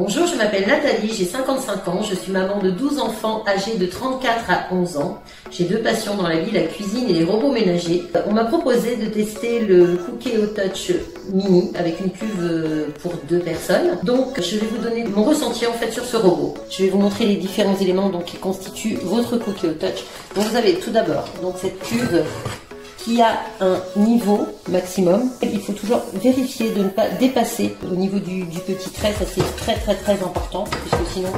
Bonjour, je m'appelle Nathalie, j'ai 55 ans, je suis maman de 12 enfants âgés de 34 à 11 ans. J'ai deux passions dans la vie, la cuisine et les robots ménagers. On m'a proposé de tester le Cookéo Touch Mini avec une cuve pour 2 personnes. Donc je vais vous donner mon ressenti en fait sur ce robot. Je vais vous montrer les différents éléments qui constituent votre Cookéo Touch. Donc vous avez tout d'abord cette cuve qui a un niveau maximum. Il faut toujours vérifier de ne pas dépasser au niveau du petit trait, ça c'est très important puisque sinon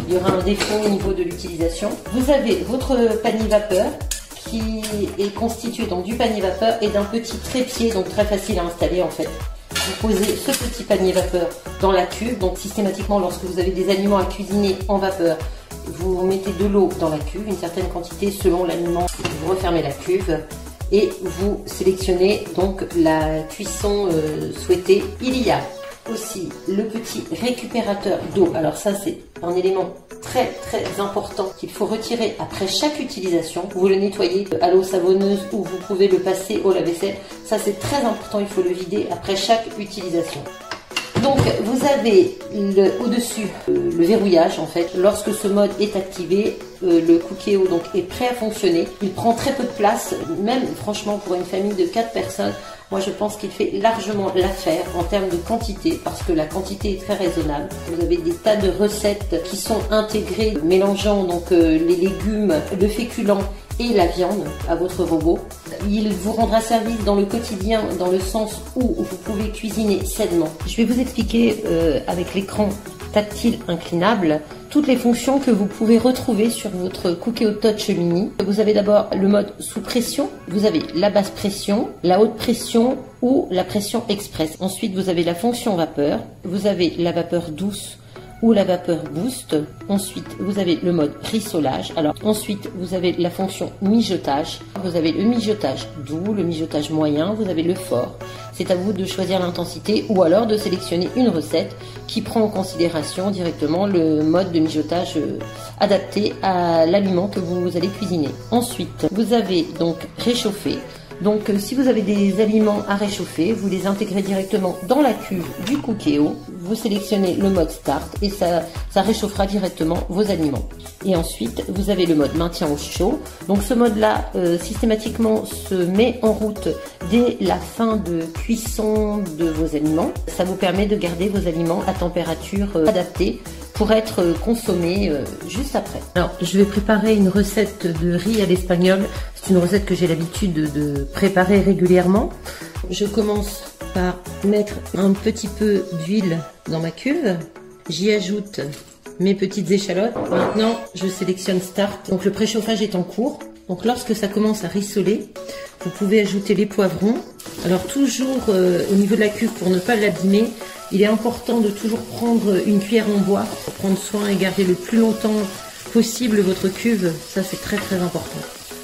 il y aura un défaut au niveau de l'utilisation. Vous avez votre panier vapeur qui est constitué donc du panier vapeur et d'un petit trépied, donc très facile à installer en fait. Vous posez ce petit panier vapeur dans la cuve, donc systématiquement lorsque vous avez des aliments à cuisiner en vapeur, vous mettez de l'eau dans la cuve, une certaine quantité selon l'aliment, vous refermez la cuve. Et vous sélectionnez donc la cuisson souhaitée. Il y a aussi le petit récupérateur d'eau. Alors ça c'est un élément très important qu'il faut retirer après chaque utilisation. Vous le nettoyez à l'eau savonneuse ou vous pouvez le passer au lave-vaisselle. Ça c'est très important, il faut le vider après chaque utilisation. Donc vous avez au-dessus le verrouillage en fait. Lorsque ce mode est activé, le Cookéo donc est prêt à fonctionner. Il prend très peu de place, même franchement pour une famille de 4 personnes. Moi je pense qu'il fait largement l'affaire en termes de quantité parce que la quantité est très raisonnable. Vous avez des tas de recettes qui sont intégrées mélangeant donc les légumes, le féculent et la viande à votre robot. Il vous rendra service dans le quotidien dans le sens où vous pouvez cuisiner sainement. Je vais vous expliquer avec l'écran tactile inclinable toutes les fonctions que vous pouvez retrouver sur votre Cookéo Touch Mini. Vous avez d'abord le mode sous pression, vous avez la basse pression, la haute pression ou la pression express. Ensuite vous avez la fonction vapeur, vous avez la vapeur douce ou la vapeur boost. Ensuite, vous avez le mode rissolage. Alors, ensuite, vous avez la fonction mijotage. Vous avez le mijotage doux, le mijotage moyen, vous avez le fort. C'est à vous de choisir l'intensité ou alors de sélectionner une recette qui prend en considération directement le mode de mijotage adapté à l'aliment que vous allez cuisiner. Ensuite, vous avez donc réchauffé. Donc si vous avez des aliments à réchauffer, vous les intégrez directement dans la cuve du Cookéo, vous sélectionnez le mode Start et ça réchauffera directement vos aliments. Et ensuite, vous avez le mode maintien au chaud. Donc ce mode-là, systématiquement, se met en route dès la fin de cuisson de vos aliments. Ça vous permet de garder vos aliments à température adaptée pour être consommé juste après. Alors, je vais préparer une recette de riz à l'espagnol. C'est une recette que j'ai l'habitude de préparer régulièrement. Je commence par mettre un petit peu d'huile dans ma cuve. J'y ajoute mes petites échalotes. Maintenant, je sélectionne Start. Donc, le préchauffage est en cours. Donc, lorsque ça commence à rissoler, vous pouvez ajouter les poivrons. Alors, toujours au niveau de la cuve, pour ne pas l'abîmer, il est important de toujours prendre une cuillère en bois pour prendre soin et garder le plus longtemps possible votre cuve. Ça, c'est très important.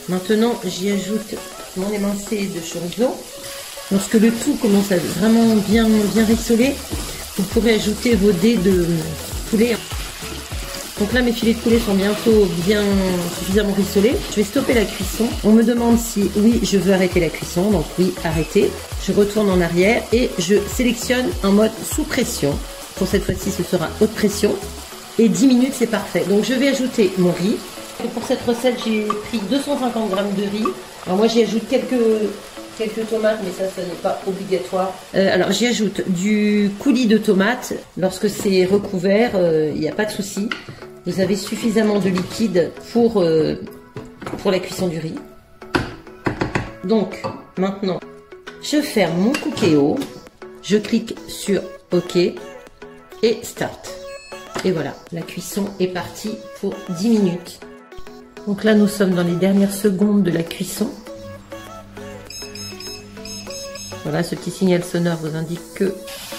Maintenant, j'y ajoute mon émincé de chorizo. Lorsque le tout commence à vraiment bien rissoler, vous pourrez ajouter vos dés de poulet. Donc là, mes filets de poulet sont bientôt suffisamment rissolés. Je vais stopper la cuisson. On me demande si oui, je veux arrêter la cuisson. Donc oui, arrêter. Je retourne en arrière et je sélectionne un mode sous pression. Pour cette fois-ci, ce sera haute pression. Et 10 minutes, c'est parfait. Donc je vais ajouter mon riz. Et pour cette recette, j'ai pris 250 g de riz. Alors moi, j'y ajoute quelques tomates, mais ça n'est pas obligatoire. Alors j'y ajoute du coulis de tomates. Lorsque c'est recouvert, il n'y a pas de souci. Vous avez suffisamment de liquide pour la cuisson du riz. Donc maintenant, je ferme mon Cookéo. Je clique sur OK et Start. Et voilà, la cuisson est partie pour 10 minutes. Donc là, nous sommes dans les dernières secondes de la cuisson. Voilà, ce petit signal sonore vous indique que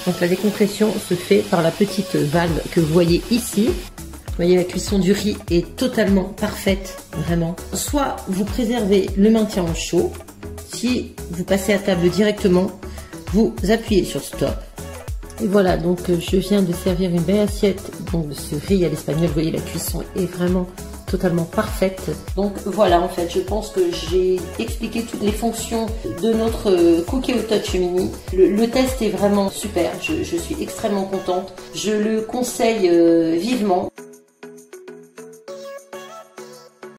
donc la décompression se fait par la petite valve que vous voyez ici. Vous voyez, la cuisson du riz est totalement parfaite, vraiment. Soit vous préservez le maintien au chaud. Si vous passez à table directement, vous appuyez sur Stop. Et voilà, donc je viens de servir une belle assiette donc de ce riz à l'espagnol. Vous voyez, la cuisson est vraiment totalement parfaite. Donc voilà, en fait, je pense que j'ai expliqué toutes les fonctions de notre Cookie au Touch Mini. Le test est vraiment super, je suis extrêmement contente. Je le conseille vivement.